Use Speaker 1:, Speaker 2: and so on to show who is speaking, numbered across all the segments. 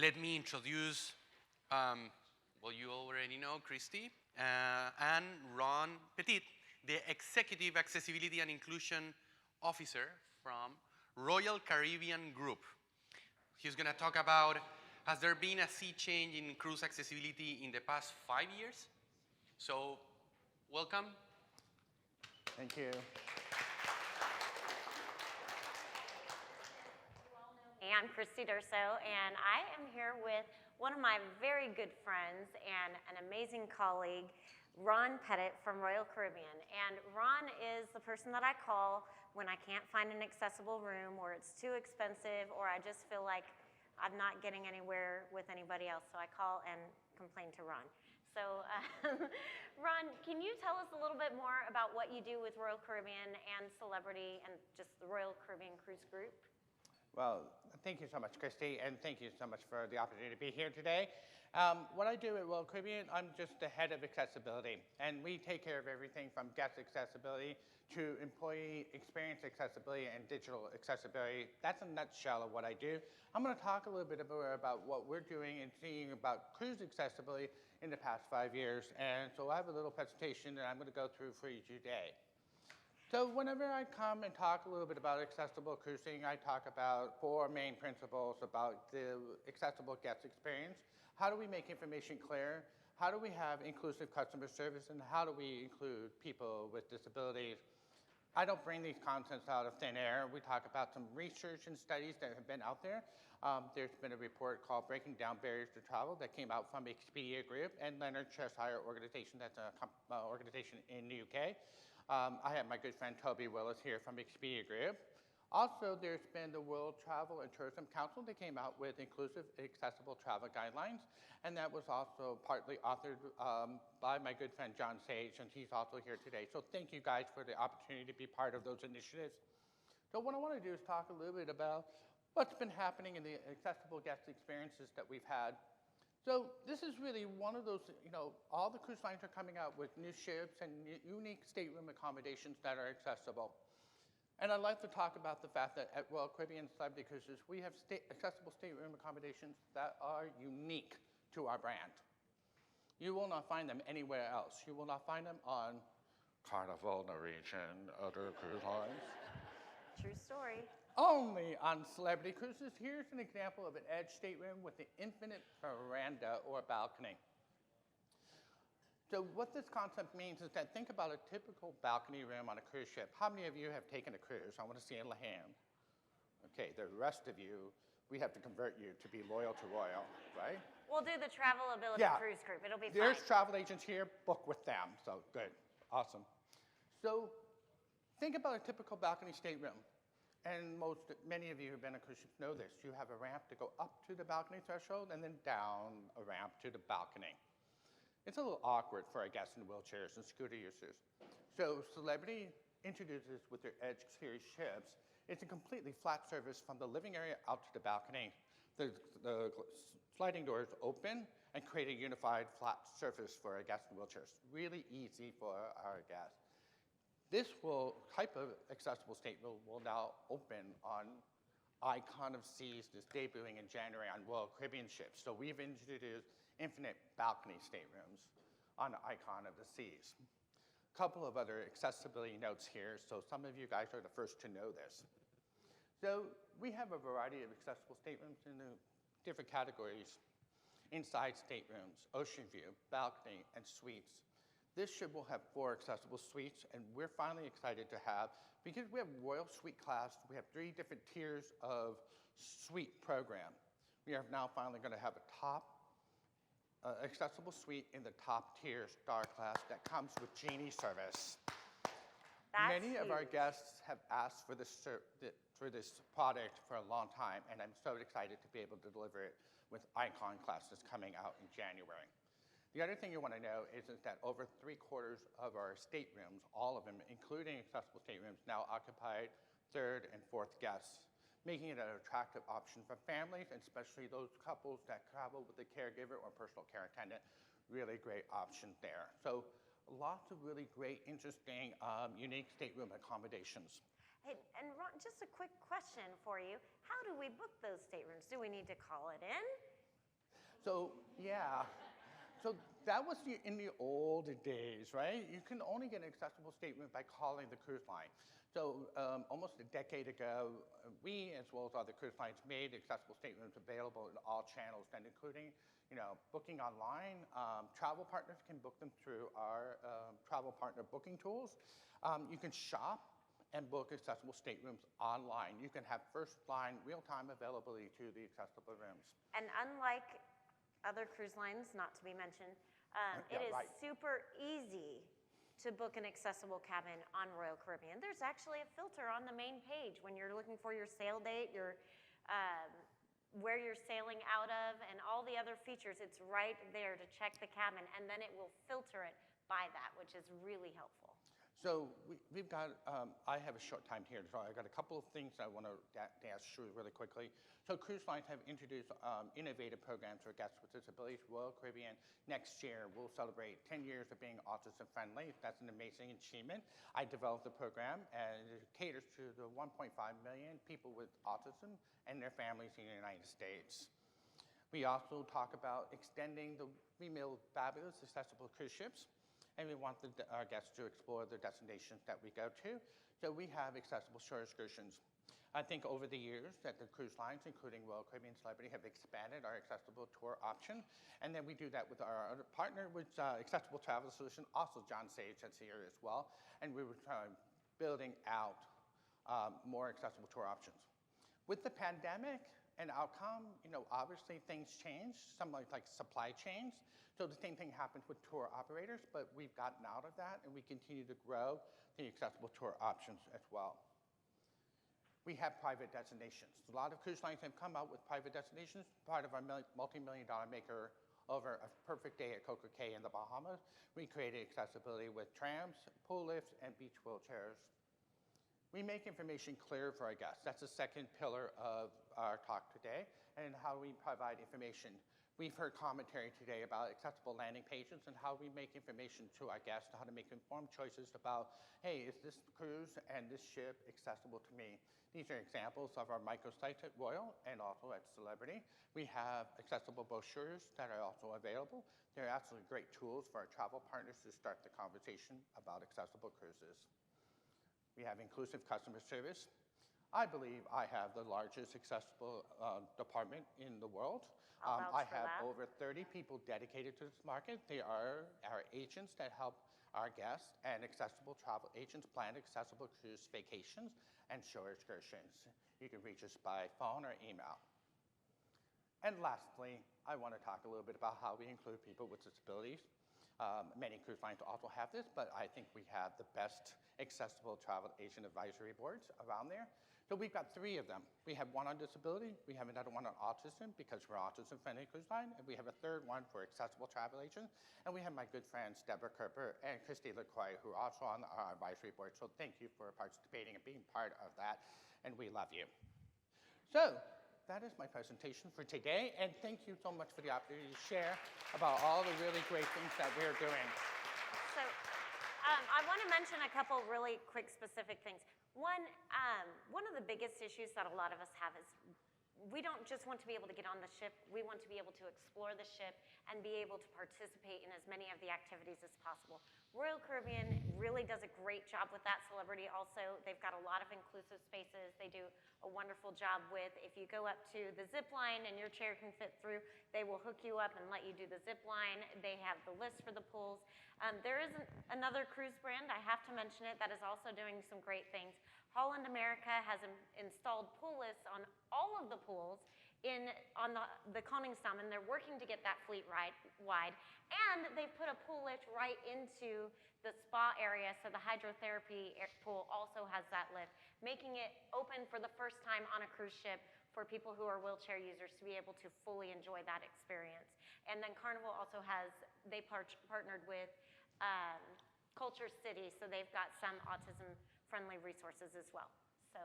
Speaker 1: Let me introduce, well, you already know Christy, and Ron Petite, the Executive Accessibility and Inclusion Officer from Royal Caribbean Group. He's going to talk about, has there been a sea change in cruise accessibility in the past 5 years? So, welcome.
Speaker 2: Thank you.
Speaker 3: I'm Christy Durso, and I am here with one of my very good friends and an amazing colleague, Ron Pettit from Royal Caribbean. And Ron is the person that I call when I can't find an accessible room, or it's too expensive, or I just feel like I'm not getting anywhere with anybody else. So I call and complain to Ron. So Ron, can you tell us a little bit more about what you do with Royal Caribbean and Celebrity and just the Royal Caribbean Cruise Group?
Speaker 2: Well, thank you so much, Christy, and thank you so much for the opportunity to be here today. What I do at Royal Caribbean, I'm just the head of accessibility, and we take care of everything from guest accessibility to employee experience accessibility and digital accessibility. That's a nutshell of what I do. I'm going to talk a little bit more about what we're doing and seeing about cruise accessibility in the past 5 years, and so I have a little presentation that I'm going to go through for you today. So whenever I come and talk a little bit about accessible cruising, I talk about 4 main principles about the accessible guest experience. How do we make information clear? How do we have inclusive customer service? And how do we include people with disabilities? I don't bring these concepts out of thin air. We talk about some research and studies that have been out there. There's been a report called Breaking Down Barriers to Travel that came out from Expedia Group and Leonard Cheshire organization, that's an organization in the UK. I have my good friend Toby Willis here from Expedia Group. Also, there's been the World Travel and Tourism Council that came out with inclusive, accessible travel guidelines, and that was also partly authored by my good friend John Sage, and he's also here today. So thank you guys for the opportunity to be part of those initiatives. So what I want to do is talk a little bit about what's been happening in the accessible guest experiences that we've had. So this is really one of those, all the cruise lines are coming out with new ships and unique stateroom accommodations that are accessible. And I'd like to talk about the fact that at Royal Caribbean Celebrity Cruises, we have accessible stateroom accommodations that are unique to our brand. You will not find them anywhere else. You will not find them on Carnival, Norwegian, other cruise lines.
Speaker 3: True story.
Speaker 2: Only on Celebrity Cruises. Here's an example of an edge stateroom with an infinite veranda or balcony. So what this concept means is that think about a typical balcony room on a cruise ship. How many of you have taken a cruise? I want to see a hand. Okay, the rest of you, we have to convert you to be loyal to Royal, right?
Speaker 3: We'll do the Travelability Cruise Group. It'll be fine.
Speaker 2: There's travel agents here. Book with them. So good. Awesome. So think about a typical balcony stateroom. And many of you who've been on cruise ships know this. You have a ramp to go up to the balcony threshold and then down a ramp to the balcony. It's a little awkward for our guests in wheelchairs and scooter users. So Celebrity introduces with their Edge series ships, it's a completely flat surface from the living area out to the balcony. The sliding doors open and create a unified flat surface for our guests in wheelchairs. Really easy for our guests. This type of accessible stateroom will now open on Icon of Seas, this debuting in January on Royal Caribbean ships. So we've introduced infinite balcony staterooms on Icon of the Seas. A couple of other accessibility notes here, so some of you guys are the first to know this. So we have a variety of accessible staterooms in the different categories: inside staterooms, ocean view, balcony, and suites. This ship will have 4 accessible suites, and we're finally excited to have, because we have Royal Suite class, we have 3 different tiers of suite program. We are now finally going to have a top accessible suite in the top tier star class that comes with genie service. Many of our guests have asked for this product for a long time, and I'm so excited to be able to deliver it with Icon classes coming out in January. The other thing you want to know is that over 3/4 of our staterooms, all of them, including accessible staterooms, now occupied 3rd and 4th guests, making it an attractive option for families, and especially those couples that travel with a caregiver or personal care attendant. Really great option there. So lots of really great, interesting, unique stateroom accommodations.
Speaker 3: Hey, and Ron, just a quick question for you. How do we book those staterooms? Do we need to call it in?
Speaker 2: So, yeah. So that was in the old days, right? You can only get an accessible statement by calling the cruise line. So almost a decade ago, we, as well as other cruise lines, made accessible statements available in all channels, and including, booking online. Travel partners can book them through our travel partner booking tools. You can shop and book accessible staterooms online. You can have first line real-time availability to the accessible rooms.
Speaker 3: And unlike other cruise lines, not to be mentioned,
Speaker 2: Yeah,
Speaker 3: it is
Speaker 2: right.
Speaker 3: super easy to book an accessible cabin on Royal Caribbean. There's actually a filter on the main page when you're looking for your sail date, where you're sailing out of, and all the other features. It's right there to check the cabin, and then it will filter it by that, which is really helpful.
Speaker 2: So we've got, I have a short time here, so I've got a couple of things I want to dash through really quickly. So cruise lines have introduced innovative programs for guests with disabilities. Royal Caribbean next year will celebrate 10 years of being autism friendly. That's an amazing achievement. I developed the program and it caters to the 1.5 million people with autism and their families in the United States. We also talk about extending the female fabulous accessible cruise ships. And we want our guests to explore the destinations that we go to. So we have accessible shore excursions. I think over the years that the cruise lines, including Royal Caribbean Celebrity, have expanded our accessible tour option. And then we do that with our other partner, which Accessible Travel Solution, also John Sage that's here as well. And we were building out more accessible tour options. With the pandemic and outcome, obviously things change, some like supply chains. So the same thing happens with tour operators, but we've gotten out of that and we continue to grow the accessible tour options as well. We have private destinations. A lot of cruise lines have come out with private destinations. Part of our multi-million-dollar maker over a perfect day at Coco Cay in the Bahamas, we created accessibility with trams, pool lifts, and beach wheelchairs. We make information clear for our guests. That's the second pillar of our talk today, and how we provide information. We've heard commentary today about accessible landing pages and how we make information to our guests, how to make informed choices about, hey, is this cruise and this ship accessible to me? These are examples of our microsites at Royal and also at Celebrity. We have accessible brochures that are also available. They're absolutely great tools for our travel partners to start the conversation about accessible cruises. We have inclusive customer service. I believe I have the largest accessible department in the world. I have over 30 people dedicated to this market. They are our agents that help our guests, and accessible travel agents plan accessible cruise vacations and shore excursions. You can reach us by phone or email. And lastly, I want to talk a little bit about how we include people with disabilities. Many cruise lines also have this, but I think we have the best accessible travel agent advisory boards around there. So we've got 3 of them. We have one on disability, we have another one on autism because we're autism-friendly cruise line, and we have a third one for accessible travel agents. And we have my good friends Deborah Kerper and Christy LaCroix, who are also on our advisory board. So thank you for participating and being part of that, and we love you. So that is my presentation for today, and thank you so much for the opportunity to share about all the really great things that we're doing.
Speaker 3: So I want to mention a couple really quick specific things. One of the biggest issues that a lot of us have is we don't just want to be able to get on the ship, we want to be able to explore the ship and be able to participate in as many of the activities as possible. Royal Caribbean really does a great job with that. Celebrity also, they've got a lot of inclusive spaces. They do a wonderful job with, if you go up to the zip line and your chair can fit through, they will hook you up and let you do the zip line. They have the list for the pools. There is another cruise brand, I have to mention it, that is also doing some great things. Holland America has installed pool lists on all of the pools on the Koningsdam, and they're working to get that fleet wide. And they've put a pool lift right into the spa area, so the hydrotherapy pool also has that lift, making it open for the first time on a cruise ship for people who are wheelchair users to be able to fully enjoy that experience. And then Carnival also they partnered with Culture City, so they've got some autism-friendly resources as well. So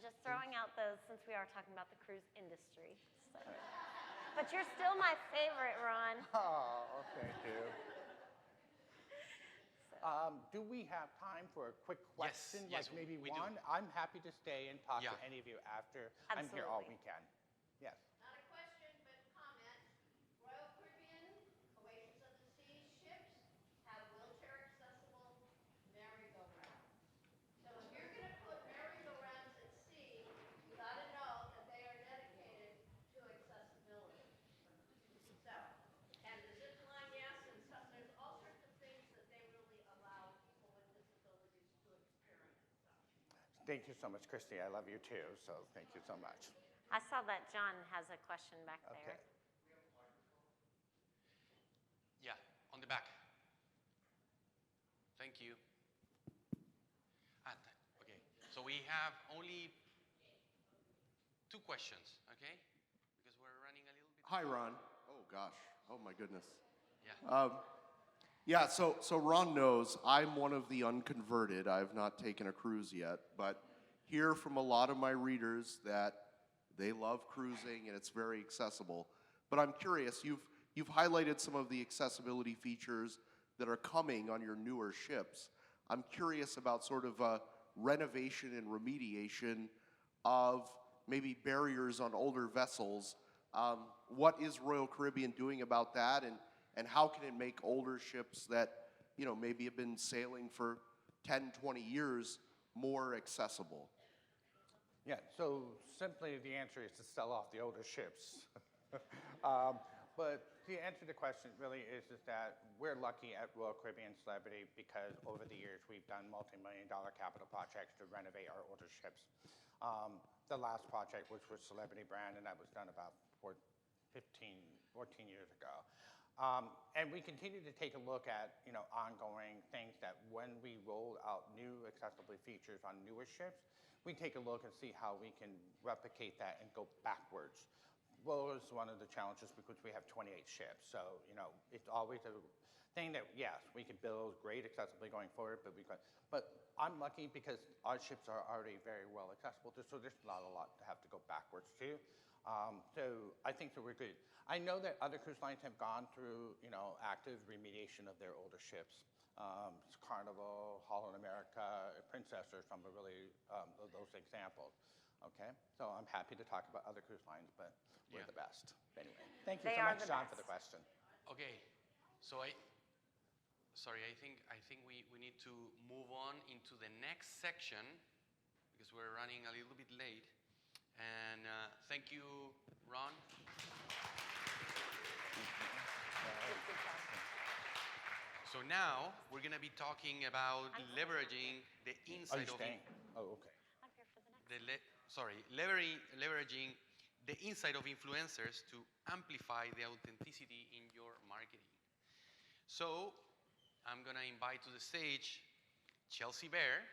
Speaker 3: just throwing out those since we are talking about the cruise industry. So. But you're still my favorite, Ron.
Speaker 2: Oh, thank you. Do we have time for a quick question?
Speaker 1: Yes,
Speaker 2: like maybe
Speaker 1: we
Speaker 2: one?
Speaker 1: do.
Speaker 2: I'm happy to stay and talk
Speaker 1: Yeah.
Speaker 2: to any of you after.
Speaker 3: Absolutely.
Speaker 2: I'm here all weekend. Yes.
Speaker 4: Not a question, but comment.
Speaker 2: Thank you so much, Christy. I love you too, so thank you so much.
Speaker 3: I saw that John has a question back there.
Speaker 2: Okay.
Speaker 1: Yeah, on the back. Thank you. Okay, so we have only 2 questions, okay? Because we're running a little bit.
Speaker 4: Hi, Ron. Oh, gosh. Oh, my goodness.
Speaker 1: Yeah.
Speaker 4: Yeah, so Ron knows I'm one of the unconverted. I've not taken a cruise yet, but hear from a lot of my readers that they love cruising and it's very accessible. But I'm curious, you've highlighted some of the accessibility features that are coming on your newer ships. I'm curious about sort of renovation and remediation of maybe barriers on older vessels. What is Royal Caribbean doing about that, and how can it make older ships that maybe have been sailing for 10, 20 years more accessible?
Speaker 2: Yeah, so simply the answer is to sell off the older ships. But the answer to the question really is that we're lucky at Royal Caribbean Celebrity because over the years we've done multi-million-dollar capital projects to renovate our older ships. The last project, which was Celebrity Brand, and that was done about 14 years ago. And we continue to take a look at ongoing things that when we roll out new accessibility features on newer ships, we take a look and see how we can replicate that and go backwards. Well, it's one of the challenges because we have 28 ships. So, it's always a thing that, yes, we can build great accessibility going forward, but I'm lucky because our ships are already very well accessible, so there's not a lot to have to go backwards to. So I think that we're good. I know that other cruise lines have gone through, active remediation of their older ships. Carnival, Holland America, Princess are some of those examples. Okay, so I'm happy to talk about other cruise lines, but we're the best. Anyway, thank you
Speaker 3: They
Speaker 2: so
Speaker 3: are
Speaker 2: much,
Speaker 3: the
Speaker 2: John,
Speaker 3: best.
Speaker 2: for the question.
Speaker 1: Okay, so I think we need to move on into the next section because we're running a little bit late. And thank you, Ron. So now we're going to be talking about leveraging the
Speaker 2: Are
Speaker 1: inside
Speaker 2: you
Speaker 1: of
Speaker 2: staying? Oh, okay.
Speaker 3: I'm here for the next.
Speaker 1: leveraging the inside of influencers to amplify the authenticity in your marketing. So I'm going to invite to the stage Chelsea Bear,